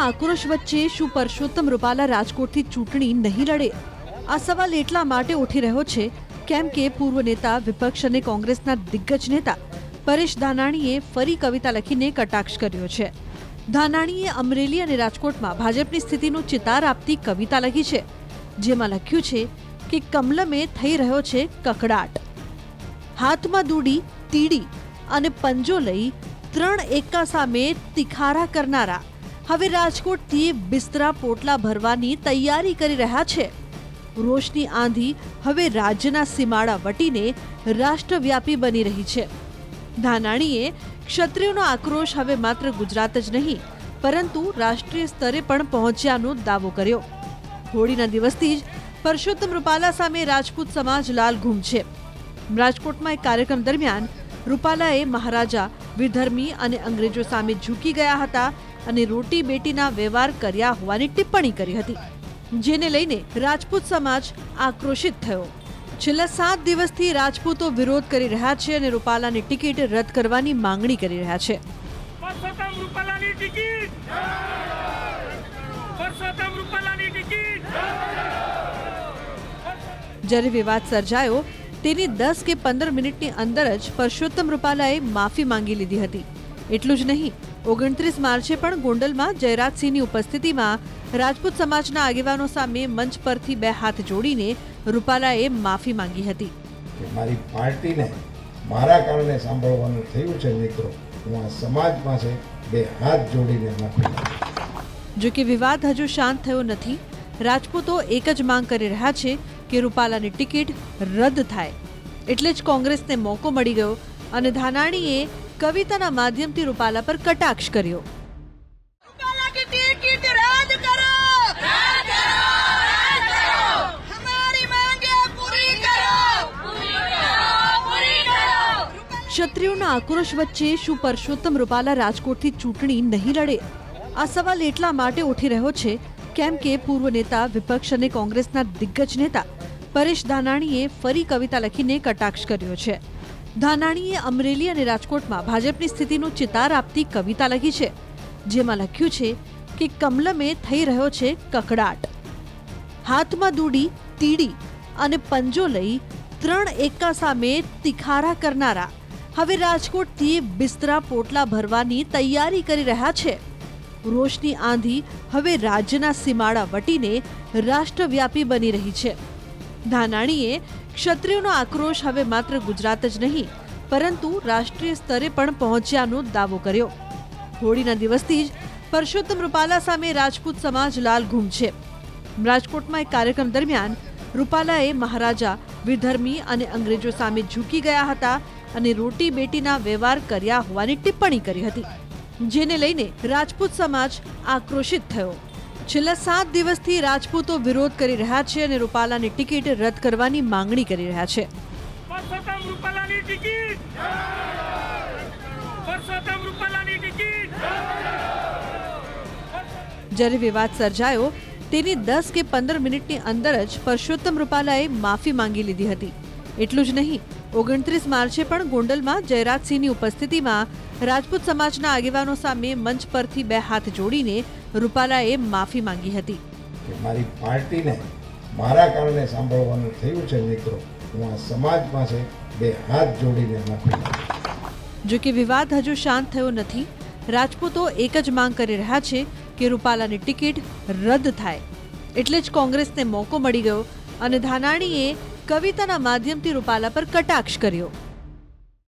આક્રોશ વચ્ચે શું પરસોત્તમ રૂપાલા રાજકોટથી ચૂંટણી નહીં લડે? આ સવાલ એટલા માટે ઉઠી રહ્યો છે કેમ કે પૂર્વ નેતા વિપક્ષ અને કોંગ્રેસના દિગ્ગજ નેતા પરેશ ધાનાણીએ ફરી કવિતા લખીને કટાક્ષ કર્યો છે. ધાનાણીએ અમરેલી અને રાજકોટમાં ભાજપની સ્થિતિનો ચિતાર આપતી કવિતા લખી છે, જેમાં લખ્યું છે કે કમલમે થઈ રહ્યો છે કકડાટ. હાથમાં દૂડી, તીડી અને પંજો લઈ 3 એકા સામે તિખારા કરનારા હવે રાજકોટથી બિસ્તરા પોટલા ભરવાની તૈયારી કરી રહ્યા છે. રોષની આંધી હવે રાજ્યના સીમાડા વટીને રાષ્ટ્રવ્યાપી બની રહી છે. ધાનાણીએ ક્ષત્રિયોનો આક્રોશ હવે માત્ર ગુજરાત જ નહીં પરંતુ રાષ્ટ્રીય સ્તરે પણ પહોંચ્યાનો દાવો કર્યો. હોળીના દિવસથી જ પરસોત્તમ રૂપાલા સામે રાજપૂત સમાજ લાલઘૂમ છે. રાજકોટમાં એક કાર્યક્રમ દરમિયાન રૂપાલાએ મહારાજા, વિધર્મી અને અંગ્રેજો સામે ઝૂકી ગયા હતા અને રોટી બેટીના વ્યવહાર કર્યા હોવાની ટિપ્પણી કરી હતી, જેને લઈને રાજપૂત સમાજ આક્રોશિત થયો. છેલ્લા 7 દિવસથી રાજપૂતો વિરોધ કરી રહ્યા છે અને રૂપાલાની ટિકિટ રદ કરવાની માંગણી કરી રહ્યા છે. જ્યારે વિવાદ સર્જાયો તેની 10 કે 15 મિનિટની અંદર જ પરસોત્તમ રૂપાલાએ માફી માંગી લીધી હતી. એટલું જ નહીં, 29 માર્ચે પણ ગોંડલમાં જયરાજસિંહની ઉપસ્થિતિમાં રાજપૂત સમાજના આગેવાનો સામે મંચ પરથી 2 હાથ જોડીને રૂપાલાએ માફી માંગી હતી. મારી પાર્ટીને મારા કારણે સાંભળવાનું થયું છે મિત્રો, હું આ સમાજ પાસે 2 હાથ જોડીને માફી માંગુ. જો કે વિવાદ હજુ શાંત થયો નથી. રાજપૂતો એક જ માંગ કરી રહ્યા છે કે રૂપાલાની ટિકિટ રદ થાય. એટલે જ કોંગ્રેસને મોકો મળી ગયો અને ધાનાણીએ કવિતાના માધ્યમથી રૂપાલા પર કટાક્ષ કર્યો. ક્ષત્રિયોના આક્રોશ વચ્ચે શું પરસોત્તમ રૂપાલા રાજકોટથી ચૂંટણી નહીં લડે? આ સવાલ એટલા માટે ઉઠી રહ્યો છે કેમ કે પૂર્વ નેતા વિપક્ષ અને કોંગ્રેસના દિગ્ગજ નેતા પરેશ ધાનાણીએ ફરી કવિતા લખીને કટાક્ષ કર્યો છે. ધાનાણીએ અમરેલી અને રાજકોટમાં ભાજપની સ્થિતિનો ચિતાર આપતી કવિતા લખી છે, જેમાં લખ્યું છે કે કમલમે થઈ રહ્યો છે કકડાટ. હાથમાં દૂડી, તીડી અને પંજો લઈ 3 એકા સામે તિખારા કરનારા હવે રાજકોટથી બિસ્તરા પોટલા ભરવાની તૈયારી કરી રહ્યા છે. રોષની આંધી હવે રાજ્યના સીમાડા વટીને રાષ્ટ્રવ્યાપી બની રહી છે. ધાનાણીએ ક્ષત્રિયોનો આક્રોશ હવે માત્ર ગુજરાત જ નહીં પરંતુ રાષ્ટ્રીય સ્તરે પણ પહોંચ્યાનો દાવો કર્યો. હોળીના દિવસથી જ પરસોત્તમ રૂપાલા સામે રાજપૂત સમાજ લાલઘૂમ છે. રાજકોટમાં એક કાર્યક્રમ દરમિયાન રૂપાલાએ મહારાજા, વિધર્મી અને અંગ્રેજો સામે ઝૂકી ગયા હતા અને રોટી બેટીના વ્યવહાર કર્યા હોવાની ટિપ્પણી કરી હતી, જેને લઈને રાજપૂત સમાજ આક્રોશિત થયો. છેલ્લા 7 દિવસથી રાજપૂતો વિરોધ કરી રહ્યા છે અને રૂપાલાની ટિકિટ રદ કરવાની માંગણી કરી રહ્યા છે. જ્યારે વિવાદ સર્જાયો તેની 10 કે 15 મિનિટની અંદર જ પરસોત્તમ રૂપાલાએ માફી માંગી લીધી હતી. એટલું જ નહીં, 29 માર્ચે પણ ગોંડલમાં જયરાજસિંહની ઉપસ્થિતિમાં રાજપૂત સમાજના આગેવાનો સામે મંચ પરથી 2 હાથ જોડીને રૂપાલાએ માફી માંગી હતી. મારી પાર્ટીને મારા કારણે સાંભળવાનું થયું છે મિત્રો, હું આ સમાજ પાસે 2 હાથ જોડીને માફી માંગુ. જો કે વિવાદ હજુ શાંત થયો નથી. રાજપૂતો એક જ માંગ કરી રહ્યા છે કે રૂપાલાની ટિકિટ રદ થાય. એટલે જ કોંગ્રેસને મોકો મળી ગયો અને ધાનાણીએ કવિતાના માધ્યમથી રૂપાલા પર કટાક્ષ કર્યો.